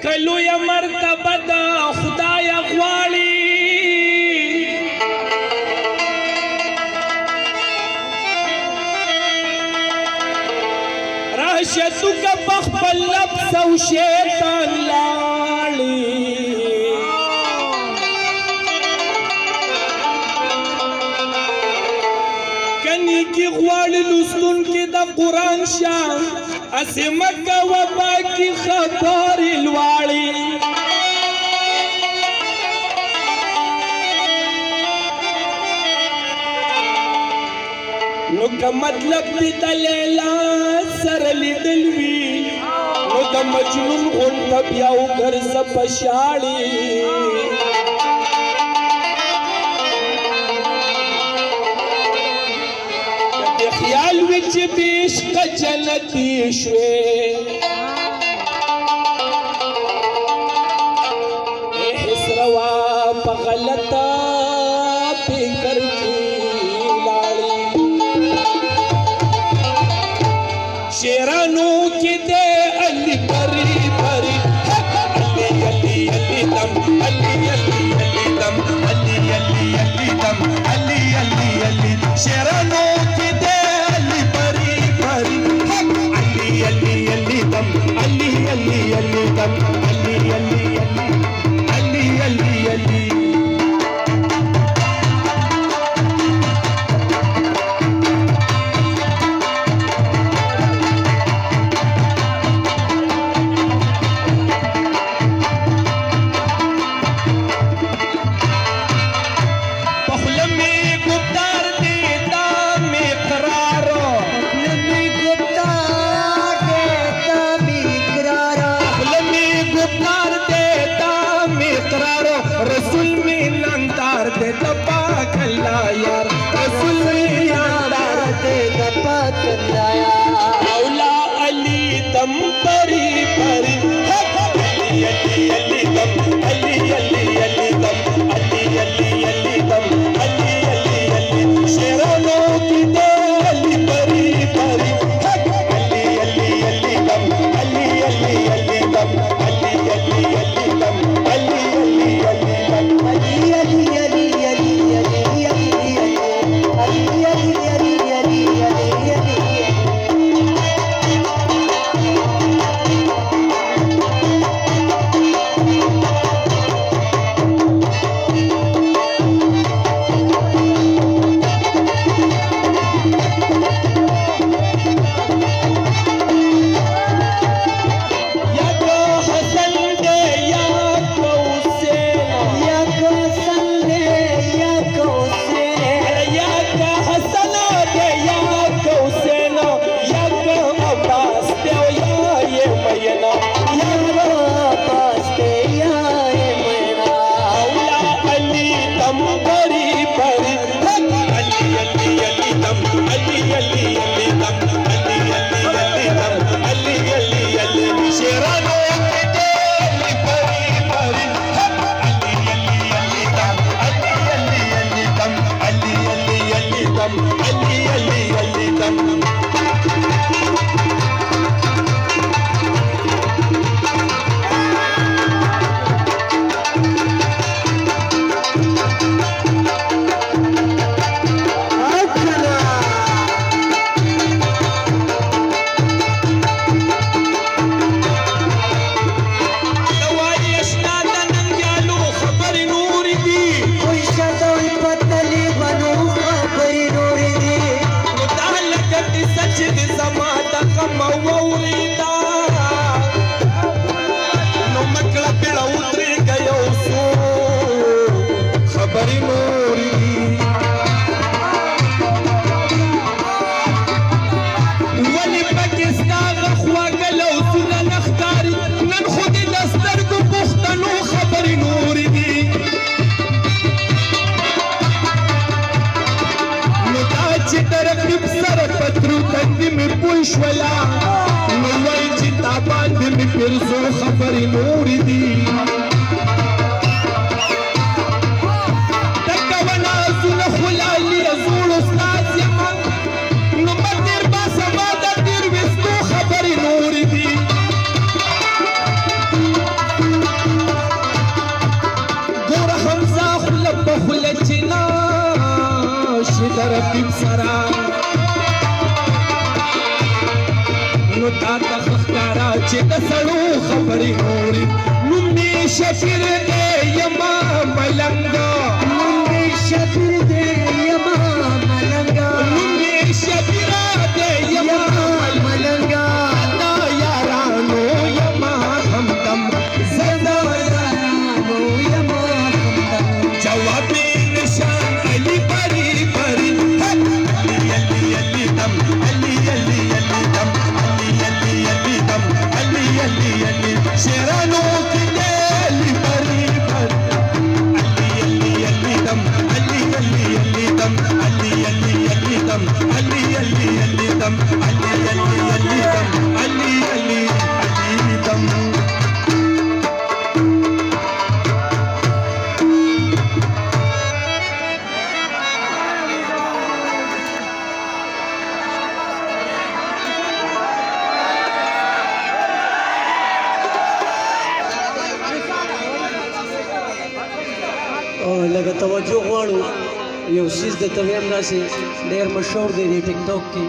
کلو یا مرتبه دا خدای غواړي راشدو کا بخبل لبس او شیطان لاړي کني کی غواړي لستون کې د قران شان اسمکه و باقی خبرې لواړي نو که مطلب دې د لیلا سره لیدل وي نو د مجنون غونډه بیا وګرځه په شاړي خیال وچ بیشق جنتی شوے احس روا پا غلطا پیکر کی لاڑی شیرانو کی دے علی پری پری علی علی علی دم علی علی علی دم علی علی علی دم علی علی علی شیرانو کی دے شولا نو وای چې تا باندې مې پرزو خبرې نور دي تکونه زونه خلالي زول استاد یم نو بدر با سما د تیر وستو خبرې نور دي سرا نو تا تخکارا چې د سړو خبرې اوري نوم دې شفیر دې یما ملنګا نوم دې شفیر دې یما ملنګا نوم دې شفیر دې یما ملنګا دا یارانو یما همدم زنده یارانو یما همدم جوابي نشان علي پری پری علي علي دم علي علي علي دم شیرانو کی دلی بری بر علی علی دم علی علی علی دم علی علی علی دم علی علی علی دم علی علی علی دم علی علی علی دم لکه توجه غواړو یو سیز د تویم داسې ډېر مشهور دی د ټیک ټاک کې